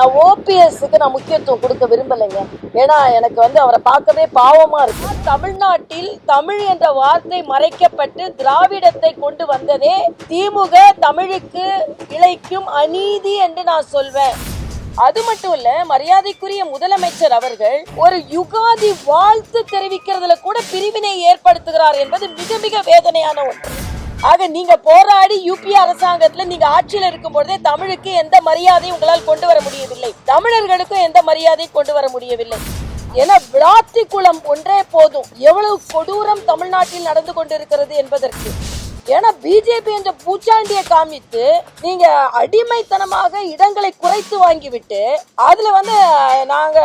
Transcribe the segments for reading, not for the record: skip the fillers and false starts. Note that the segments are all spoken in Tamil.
நான் ஓபிஎஸ்க்கு நான் முக்கியத்துவம் கொடுக்க விரும்பலைங்க. ஏன்னா எனக்கு அவரை பார்க்கவே பாவமா இருக்கு. தமிழ்நாட்டில் தமிழ் என்ற வார்த்தை மறைக்கப்பட்டு திராவிடத்தை கொண்டு வந்ததே திமுக தமிழுக்கு இழைக்கும் அநீதி என்று நான் சொல்வேன். அது மட்டும் இல்ல, மரியாதைக்குரிய முதலமைச்சர் அவர்கள் ஒரு யுகாதி வாழ்த்து தெரிவிக்கிறதுல கூட பிரிவினை ஏற்படுத்துகிறார் என்பது மிக மிக வேதனையான ஒன்று. ஆக நீங்க போராடி யூபி அரசாங்கத்துல நீங்க ஆட்சியில் இருக்கும் பொழுதே தமிழுக்கு எந்த மரியாதையும் உங்களால் கொண்டு வர முடியவில்லை, தமிழர்களுக்கும் எந்த மரியாதையும் கொண்டு வர முடியவில்லை. ஏன்னா விளாத்தி குளம் ஒன்றே போதும் எவ்வளவு கொடூரம் தமிழ்நாட்டில் நடந்து கொண்டிருக்கிறது என்பதற்கு. ஏன்னா பிஜேபி என்ற பூச்சாண்டியை காமித்து நீங்க அடிமைத்தனமாக இடங்களை குறைத்து வாங்கிவிட்டு அதுல நாங்க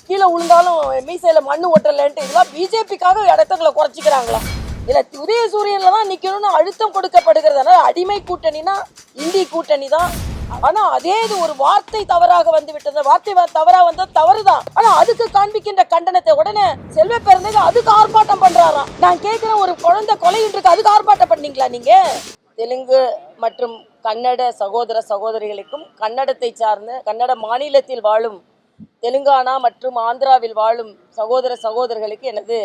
கீழே விழுந்தாலும் மீசையில மண்ணு ஒட்டலன்ட்டு இதெல்லாம் பிஜேபிக்காக இடத்துக்களை குறைச்சிக்கிறாங்களா? இல்ல உதயசூரியன்ல தான் நிக்கணும்னு அழுத்தம் கொடுக்கப்படுகிறது. அடிமை கூட்டணினா இந்தி கூட்டணி தான். ஆனா அதே இது ஒரு வார்த்தை தவறாக வந்து விட்டது. வார்த்தை தவறா வந்தது தவறுதான். ஆனா அதுக்கு காண்பிக்கின்ற கண்டனத்தை உடனே செல்வ பெருந்தகை அதுக்கு ஆர்ப்பாட்டம் பண்றாராம். நான் கேட்கிறேன், ஒரு குழந்தை கொலையின்றிருக்கு, அதுக்கு ஆர்ப்பாட்டம் பண்ணீங்களா நீங்க? தெலுங்கு மற்றும் கன்னட சகோதர சகோதரிகளுக்கும் கன்னடத்தை சார்ந்த கன்னட மாநிலத்தில் வாழும் தெலுங்கானா மற்றும் ஆந்திராவில் வாழும் சகோதர சகோதரர்களுக்கு எனது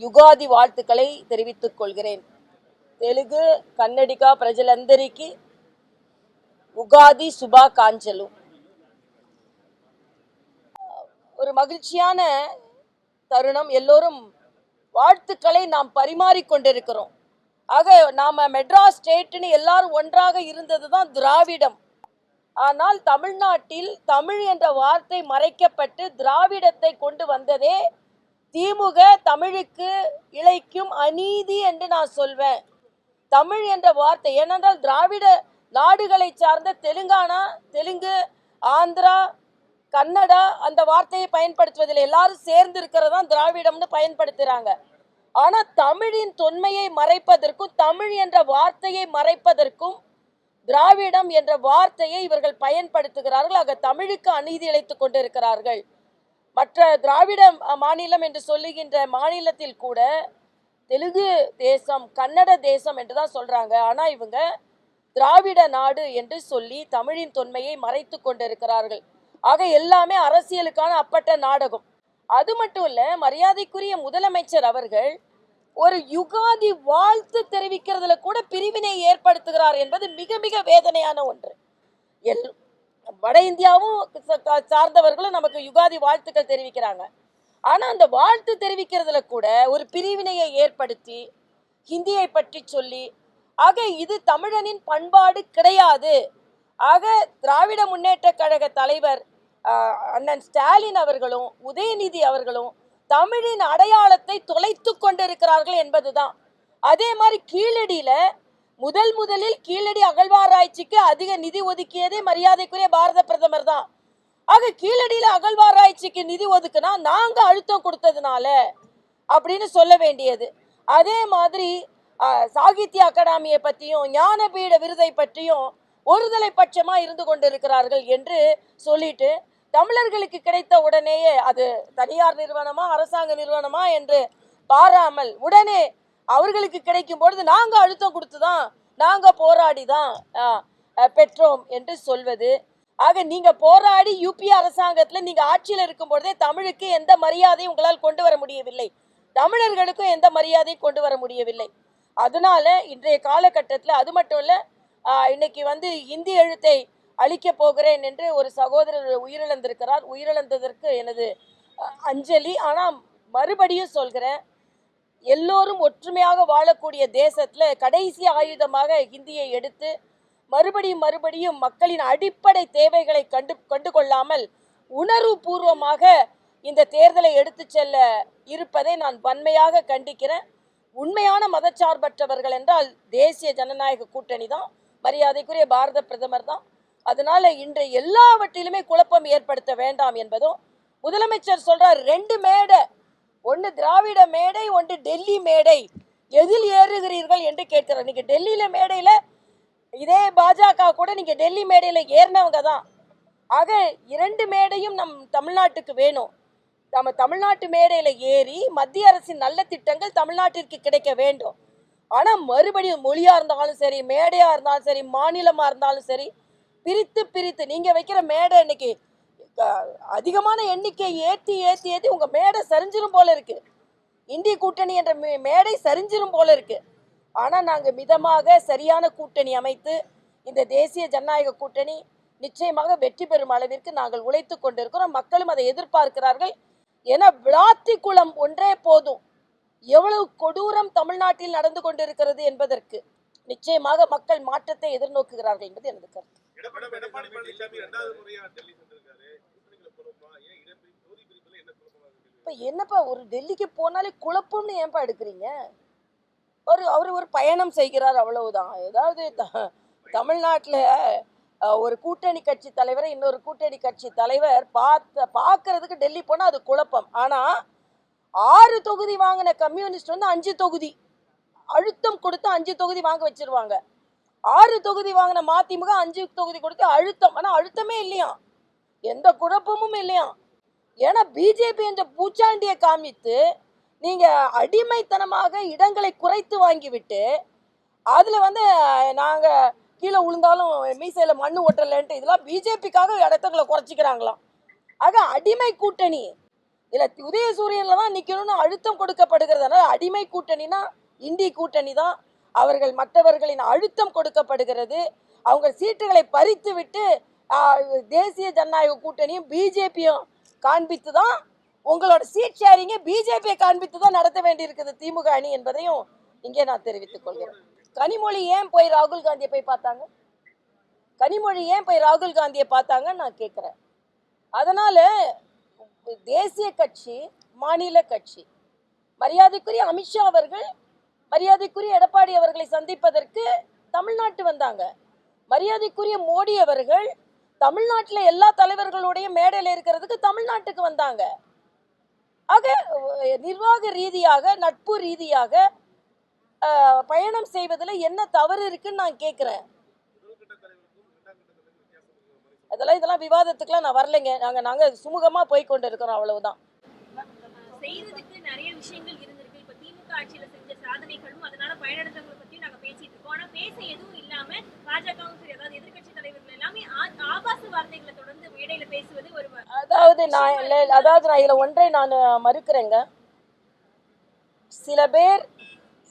యుగాది வாழ்த்துக்களை தெரிவித்துக் கொள்கிறேன். తెలుగు కన్నడిక ప్రజలందరికీ உகாதி சுபாகாஞ்சலு. ஒரு மகிழ்ச்சியான தருணம். எல்லோரும் வாழ்த்துக்களை நாம் பரிமாறிக்கொண்டிருக்கிறோம். ஆக நாம மெட்ராஸ் ஸ்டேட்னு எல்லாரும் ஒன்றாக இருந்தது தான் திராவிடம். ஆனால் தமிழ்நாட்டில் தமிழ் என்ற வார்த்தை மறைக்கப்பட்டு திராவிடத்தை கொண்டு வந்ததே திமுக தமிழுக்கு இழைக்கும் அநீதி என்று நான் சொல்வேன். தமிழ் என்ற வார்த்தை ஏனென்றால் திராவிட நாடுகளை சார்ந்த தெலுங்கானா, தெலுங்கு, ஆந்திரா, கன்னடா அந்த வார்த்தையை பயன்படுத்துவதில் எல்லாரும் சேர்ந்து இருக்கிறதா திராவிடம்னு பயன்படுத்துறாங்க. ஆனா தமிழின் தொன்மையை மறைப்பதற்கும் தமிழ் என்ற வார்த்தையை மறைப்பதற்கும் திராவிடம் என்ற வார்த்தையை இவர்கள் பயன்படுத்துகிறார்கள். ஆக தமிழுக்கு அநீதி இழைத்துக் கொண்டிருக்கிறார்கள். மற்ற திராவிட மாநிலம் என்று சொல்லுகின்ற மாநிலத்தில் கூட தெலுங்கு தேசம், கன்னட தேசம் என்றுதான் சொல்றாங்க. ஆனா இவங்க திராவிட நாடு என்று சொல்லி தமிழின் தொன்மையை மறைத்து கொண்டிருக்கிறார்கள். ஆக எல்லாமே அரசியலுக்கான அப்பட்ட நாடகம். அது மட்டும் இல்ல, மரியாதைக்குரிய முதலமைச்சர் அவர்கள் ஒரு யுகாதி வாழ்த்து தெரிவிக்கிறதுல கூட பிரிவினை ஏற்படுத்துகிறார் என்பது மிக மிக வேதனையான ஒன்று. வட இந்தியாவும் சார்ந்தவர்களும் நமக்கு யுகாதி வாழ்த்துக்கள் தெரிவிக்கிறாங்க. ஆனா அந்த வாழ்த்து தெரிவிக்கிறதுல கூட ஒரு பிரிவினையை ஏற்படுத்தி ஹிந்தியை பற்றி சொல்லி, ஆக இது தமிழனின் பண்பாடு கிடையாது. ஆக திராவிட முன்னேற்ற கழக தலைவர் அண்ணன் ஸ்டாலின் அவர்களும் உதயநிதி அவர்களும் தமிழின் அடையாளத்தை தொலைத்து கொண்டிருக்கிறார்கள் என்பதுதான். அதே மாதிரி கீழடியில முதலில் கீழடி அகழ்வாராய்ச்சிக்கு அதிக நிதி ஒதுக்கியதே மரியாதைக்குரிய பாரத பிரதமர் தான். ஆக கீழடியில அகழ்வாராய்ச்சிக்கு நிதி ஒதுக்குனா நாங்க அழுத்தம் கொடுத்ததுனால அப்படின்னு சொல்ல வேண்டியது. அதே மாதிரி சாகித்ய அகாடமியை பற்றியும் ஞானபீட விருதை பற்றியும் ஒருதலை பட்சமா இருந்து கொண்டிருக்கிறார்கள் என்று சொல்லிட்டு தமிழர்களுக்கு கிடைத்த உடனேயே அது தனியார் நிறுவனமா அரசாங்க நிறுவனமா என்று பாராமல் உடனே அவர்களுக்கு கிடைக்கும் பொழுது நாங்க அழுத்தம் கொடுத்துதான் நாங்க போராடிதான் பெற்றோம் என்று சொல்வது. ஆக நீங்க போராடி யூபி அரசாங்கத்துல நீங்க ஆட்சியில் இருக்கும் பொழுதே தமிழுக்கு எந்த மரியாதையும் உங்களால் கொண்டு வர முடியவில்லை, தமிழர்களுக்கும் எந்த மரியாதையும் கொண்டு வர முடியவில்லை. அதனால இன்றைய காலகட்டத்தில் அது மட்டும் இல்ல, இன்னைக்கு இந்தி எழுத்தை அழிக்க போகிறேன் என்று ஒரு சகோதரர் உயிரிழந்திருக்கிறார். உயிரிழந்ததற்கு எனது அஞ்சலி. ஆனா மறுபடியும் சொல்கிறேன், எல்லோரும் ஒற்றுமையாக வாழக்கூடிய தேசத்துல கடைசி ஆயுதமாக ஹிந்தியை எடுத்து மறுபடியும் மக்களின் அடிப்படை தேவைகளை கண்டு கொள்ளாமல் உணர்வு பூர்வமாக இந்த தேர்தலை எடுத்து செல்ல இருப்பதை நான் வன்மையாக கண்டிக்கிறேன். உண்மையான மதச்சார்பற்றவர்கள் என்றால் தேசிய ஜனநாயக கூட்டணி தான், மரியாதைக்குரிய பாரத பிரதமர் தான். அதனால இன்று எல்லாவற்றிலுமே குழப்பம் ஏற்படுத்த வேண்டாம் என்பதும் முதலமைச்சர் சொல்றார். 2 மேடை, ஒன்று திராவிட மேடை, ஒன்று டெல்லி மேடை, எதில் ஏறுகிறீர்கள் என்று கேட்கிறார். நீங்க டெல்லியில மேடையில இதே பாஜக கூட நீங்க டெல்லி மேடையில ஏறினவங்க தான். ஆக 2 மேடையும் நம் தமிழ்நாட்டுக்கு வேணும். நம்ம தமிழ்நாட்டு மேடையில ஏறி மத்திய அரசின் நல்ல திட்டங்கள் தமிழ்நாட்டிற்கு கிடைக்க வேண்டும். ஆனா மறுபடியும் மொழியா இருந்தாலும் சரி, மேடையா இருந்தாலும் சரி, மாநிலமா இருந்தாலும் சரி, பிரித்து பிரித்து நீங்க வைக்கிற மேடை இன்னைக்கு அதிகமான எண்ணிக்கை ஏற்றி ஏற்றி ஏற்றி உங்க மேடை சரிஞ்சிரும் போல இருக்கு. இந்திய கூட்டணி என்ற மேடை சரிஞ்சிரும் போல இருக்கு. ஆனா நாங்க மிதமாக சரியான கூட்டணி அமைத்து இந்த தேசிய ஜனநாயக கூட்டணி நிச்சயமாக வெற்றி பெறும் அளவிற்கு நாங்கள் உழைத்து கொண்டிருக்கிறோம். மக்களும் அதை எதிர்பார்க்கிறார்கள். ஏன்னா விளாத்திக்குளம் ஒன்றே போதும் எவ்வளவு கொடூரம் தமிழ்நாட்டில் நடந்து கொண்டிருக்கிறது என்பதற்கு. நிச்சயமாக மக்கள் மாற்றத்தை எதிர்நோக்குகிறார்கள் என்பது எனது கருத்து. இப்ப என்னப்பா ஒரு டெல்லிக்கு போனாலே குழப்பம்னு ஏன்பா எடுக்கிறீங்க? அவர் ஒரு பயணம் செய்கிறார், அவ்வளவுதான். ஏதாவது தமிழ்நாட்டில் ஒரு கூட்டணி கட்சி தலைவரை இன்னொரு கூட்டணி கட்சி தலைவர் பார்க்கறதுக்கு டெல்லி போனால் அது குழப்பம். ஆனால் 6 தொகுதி வாங்கின கம்யூனிஸ்ட் வந்து 5 தொகுதி அழுத்தம் கொடுத்து 5 தொகுதி வாங்க வச்சிருவாங்க. 6 தொகுதி வாங்கின மதிமுக 5 தொகுதி கொடுத்து அழுத்தம். ஆனால் அழுத்தமே இல்லையா, எந்த குழப்பமும் இல்லையா. ஏன்னா பிஜேபி என்ற பூச்சாண்டியை காமித்து நீங்க அடிமைத்தனமாக இடங்களை குறைத்து வாங்கிவிட்டு அதுல வந்து நாங்க கீழே விழுந்தாலும் மீசையில மண்ணு ஒட்டலன்ட்டு இதெல்லாம் பிஜேபிக்காக இடத்துக்களை குறைச்சிக்கிறாங்களாம். ஆக அடிமை கூட்டணி இல்ல உதயசூரியன்ல தான் நிக்கணும்னு அழுத்தம் கொடுக்கப்படுகிறது. அதனால அடிமை கூட்டணினா இந்திய கூட்டணி தான். அவர்கள் மற்றவர்களின் அழுத்தம் கொடுக்கப்படுகிறது. அவங்க சீட்டுகளை பறித்து விட்டு தேசிய ஜனநாயக கூட்டணியும் பிஜேபியும் காண்பித்து தான் உங்களோட சீட் ஷேரிங்கை பிஜேபியை காண்பித்து தான் நடத்த வேண்டியிருக்குது திமுக அணி என்பதையும் இங்கே நான் தெரிவித்துக் கொள்கிறேன். கனிமொழி ஏன் போய் ராகுல் காந்தியை போய் பார்த்தாங்க? கனிமொழி ஏன் போய் ராகுல் காந்தியை பார்த்தாங்கன்னு நான் கேட்குறேன். அதனால தேசிய கட்சி, மாநில கட்சி, மரியாதைக்குரிய அமித்ஷா அவர்கள், மரியாதைக்குரிய எடப்பாடி அவர்களை சந்திப்பதற்கு தமிழ்நாட்டு வந்தாங்க. மரியாதைக்குரிய மோடி அவர்கள் தமிழ்நாட்டில் எல்லா தலைவர்களுடைய மேடையில் இருக்கிறதுக்கு தமிழ்நாட்டுக்கு வந்தாங்க. ஆக நிர்வாக ரீதியாக, நட்பு ரீதியாக பயணம் செய்வதில் என்ன தவறு இருக்குன்னு நான் கேட்குறேன். இதெல்லாம் விவாதத்துக்குலாம் நான் வரலைங்க. நாங்க சுமூகமா போய் கொண்டு இருக்கிறோம், அவ்வளவுதான். செய்யறதுக்கு நிறைய விஷயங்கள் இருந்திருக்கு. இப்ப திமுக ஆட்சியில செஞ்ச சாதனைகளும் அதனால பயனடைந்தவங்களை பத்தியும் நாங்க பேசிட்டு இருக்கோம். ஆனா பேச எதுவும் இல்லாம பாஜகவும் சரி, அதாவது எதிர்கட்சி தலைவர்கள் எல்லாமே ஆபாச வார்த்தைகளை தொடர்ந்து மேடையில பேசுவது ஒரு அதாவது நான் இதுல ஒன்றை நான் மறுக்கிறேங்க. சில பேர்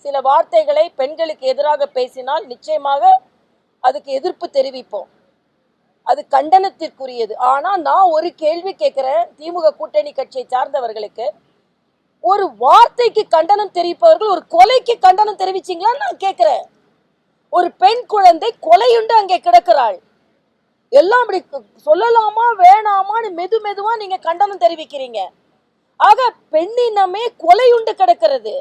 சில வார்த்தைகளை பெண்களுக்கு எதிராக பேசினால் நிச்சயமாக அதுக்கு எதிர்ப்பு தெரிவிப்போம், அது கண்டனத்திற்குரியது. ஆனா நான் ஒரு கேள்வி கேட்கிறேன் திமுக கூட்டணி கட்சியை சார்ந்தவர்களுக்கு. ஒரு வார்த்தைக்கு கண்டனம் தெரிவிப்பவர்கள் ஒரு கொலைக்கு கண்டனம் தெரிவிச்சீங்களான்னு நான் கேட்கிறேன். ஒரு பெண் குழந்தை கொலையுண்டு அங்கே கிடக்கிறாள். எல்லாம் அப்படி சொல்லலாமா வேணாமான்னு மெதுவா நீங்க கண்டனம் தெரிவிக்கிறீங்க. ஆக பெண்ணினமே கொலையுண்டு கிடக்கிறது,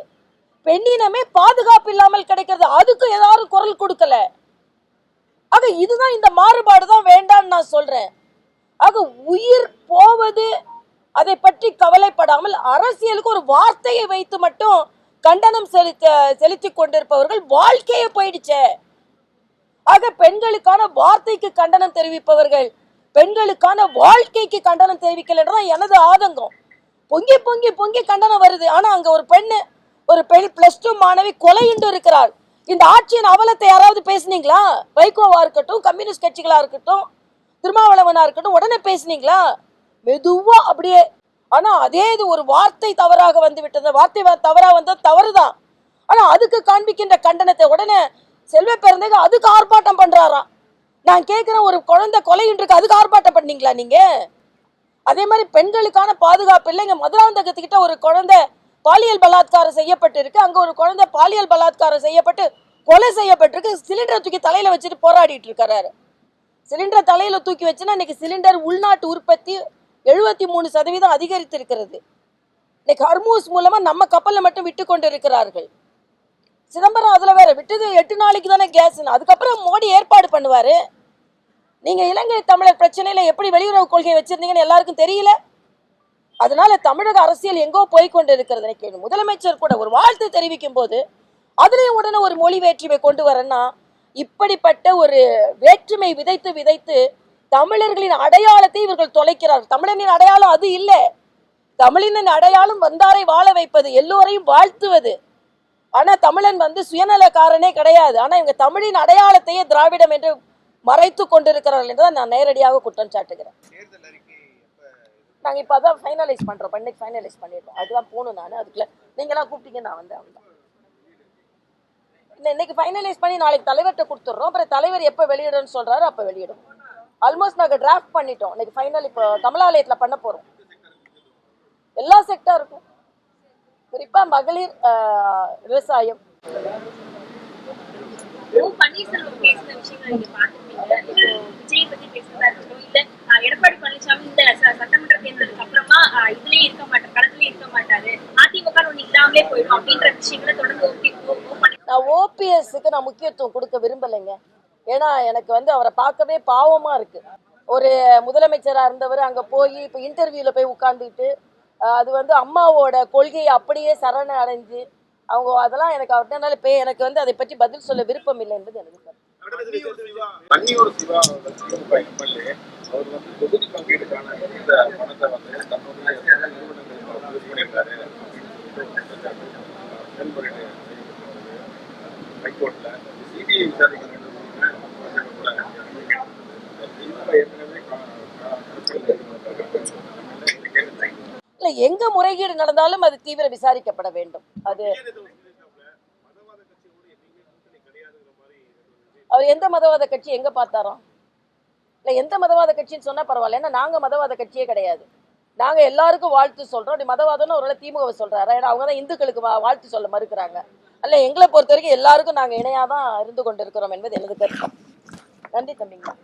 பெண்ணினமே பாதுகாப்பு இல்லாமல் கிடைக்கிறது. அதுக்கு ஏதாவது குரல் கொடுக்கல. ஆக இதுதான், இந்த மாறுபாடு தான் வேண்டான்னு நான் சொல்றேன். ஆக உயிர் போவது அதை பற்றி கவலைப்படாமல் அரசியலுக்கு ஒரு வார்த்தையை வைத்து மட்டும் கண்டனம் செலுத்தி கொண்டிருப்பவர்கள் வாழ்க்கையே போயிடுச்சே. ஆக பெண்களுக்கான வார்த்தைக்கு கண்டனம் தெரிவிப்பவர்கள் பெண்களுக்கான வாழ்க்கைக்கு கண்டனம் தெரிவிக்கலன்றதான் எனது ஆதங்கம். பொங்கி பொங்கி பொங்கி கண்டனம் வருது. ஆனா அங்க ஒரு பெண்ணு, ஒரு பெண் +2 மாணவி கொலையுண்டு இருக்கிறாள். இந்த ஆட்சியின் அவலத்தை யாராவது பேசுனீங்களா? வைகோவா இருக்கட்டும், கம்யூனிஸ்ட் கட்சிகளா இருக்கட்டும், திருமாவளவனா இருக்கட்டும், உடனே பேசுனீங்களா? மெதுவா அப்படியே. ஆனா அதே இது ஒரு வார்த்தை தவறாக வந்து விட்டது. வார்த்தை தவறா வந்தது தவறுதான். ஆனா அதுக்கு காண்பிக்கின்ற கண்டனத்தை உடனே செல்வ பிறந்தக அதுக்கு ஆர்ப்பாட்டம் பண்றாராம். நான் கேட்கிறேன், ஒரு குழந்தை கொலையின்றிருக்கு, அதுக்கு ஆர்ப்பாட்டம் பண்ணீங்களா நீங்க? அதே மாதிரி பெண்களுக்கான பாதுகாப்பு இல்லை. இங்க மதுராந்தகத்துக்கிட்ட ஒரு குழந்தை பாலியல் பலாத்காரம் செய்யப்பட்டு இருக்கு. அங்க ஒரு குழந்தை பாலியல் பலாத்காரம் செய்யப்பட்டு கொலை செய்யப்பட்டிருக்கு. சிலிண்டரை தூக்கி தலையில வச்சுட்டு போராடிட்டு இருக்காரு. சிலிண்டரை தலையில தூக்கி வச்சுன்னா இன்னைக்கு சிலிண்டர் உள்நாட்டு உற்பத்தி 73% அதிகரித்து இருக்கிறது. இன்னைக்கு ஹர்மூஸ் மூலமா நம்ம கப்பல்ல மட்டும் விட்டு கொண்டு இருக்கிறார்கள். சிதம்பரம் அதுல வேற விட்டது 8 நாளைக்கு தானே கேஸ். அதுக்கப்புறம் மோடி ஏற்பாடு பண்ணுவாரு. நீங்க இலங்கை தமிழர் பிரச்சனையில எப்படி வெளியுறவு கொள்கை வச்சிருந்தீங்கன்னு எல்லாருக்கும் தெரியல. அதனால தமிழக அரசியல் எங்கோ போய்கொண்டு இருக்கிறது. முதலமைச்சர் கூட ஒரு வாழ்த்து தெரிவிக்கும் போது அதுலயும் உடனே ஒரு மொழி வேற்றுமை கொண்டு வரேன்னா, இப்படிப்பட்ட ஒரு வேற்றுமை விதைத்து விதைத்து தமிழர்களின் அடையாளத்தை இவர்கள் தொலைக்கிறார்கள். தமிழனின் அடையாளம் அது இல்லை. தமிழின் அடையாளம் வந்தாரை வாழ வைப்பது, எல்லோரையும் வாழ்த்துவது. ஆனா தமிழன் சுயநலக்காரனே கிடையாது. ஆனா இவங்க தமிழின் அடையாளத்தையே திராவிடம் என்று மறைத்து கொண்டிருக்கிறார்கள் என்று தான் நான் நேரடியாக குற்றம் சாட்டுகிறேன். நாங்கள் இப்போ அதான் ஃபைனலைஸ் பண்ணுறோம், இன்னைக்கு ஃபைனலைஸ் பண்ணிடுறோம். அதுதான் போகணும். நான் அதுக்குள்ள நீங்களாம் கூப்பிட்டீங்க, நான் வந்தேன். அவ்வளோதான். இன்னைக்கு ஃபைனலைஸ் பண்ணி நாளைக்கு தலைவர்கிட்ட கொடுத்துட்றோம். அப்புறம் தலைவர் எப்போ வெளியிடணும்னு சொல்கிறாரு அப்போ வெளியிடும். ஆல்மோஸ்ட் நாங்கள் டிராஃப்ட் பண்ணிட்டோம். இன்னைக்கு ஃபைனல் இப்போ கமலாலயத்தில் பண்ண போகிறோம். எல்லா செக்டாருக்கும், குறிப்பாக மகளிர், விவசாயம். பன்னீர்செல்வம் பேசின விஷயங்களை நீங்க பார்த்திருப்பீங்க. இப்போ விஜய் பத்தி பேசுறதா இருக்கட்டும், இல்ல எடப்பாடி பழனிசாமி இந்த சட்டமன்ற தேர்தலுக்கு அப்புறமா இதுலயே இருக்க மாட்டாரு, களத்திலே இருக்க மாட்டாரு, அதிமுக ஒண்ணு இல்லாமலே போயிடும் அப்படின்ற விஷயங்களை தொடர்ந்து நான் ஓபிஎஸ்க்கு நான் முக்கியத்துவம் கொடுக்க விரும்பலைங்க. ஏன்னா எனக்கு வந்து அவரை பார்க்கவே பாவமா இருக்கு. ஒரு முதலமைச்சராக இருந்தவர் அங்கே போய் இப்போ இன்டர்வியூவில் போய் உட்காந்துக்கிட்டு அது வந்து அம்மாவோட கொள்கையை அப்படியே சரண அடைஞ்சு அவங்க அதெல்லாம் எனக்கு அவர்னால எனக்கு வந்து அதை பற்றி பதில் சொல்ல விருப்பம் இல்லை என்பது எனக்கு கருத்து. பன்னியூர் சிவா திமுக எம்எல்ஏ அவர் வந்து தொகுதி பங்கீடுக்கான இந்த பணத்தை வந்து தன்னுடைய நிறுவனங்களுக்கு யூஸ் பண்ணியிருக்காரு. ஹைகோர்ட்ல சிபிஐ விசாரிக்க வேண்டும் இல்லை, எங்க முறைகேடு நடந்தாலும் அது தீவிர விசாரிக்கப்பட வேண்டும். அது அவர் எந்த மதவாத கட்சி எங்க பார்த்தாராம்? இல்லை, எந்த மதவாத கட்சின்னு சொன்னா பரவாயில்ல. ஏன்னா நாங்க மதவாத கட்சியே கிடையாது. நாங்க எல்லாருக்கும் வாழ்த்து சொல்றோம். அப்படி மதவாதம்னு ஒருவேளை திமுக சொல்றாரு. ஏன்னா அவங்க தான் இந்துக்களுக்கு வாழ்த்து சொல்ல மறுக்கிறாங்க. அல்ல, எங்களை பொறுத்த வரைக்கும் எல்லாருக்கும் நாங்க இணையாதான் இருந்து கொண்டிருக்கிறோம் என்பது எனது கருத்து. நன்றி தம்பிங்களா.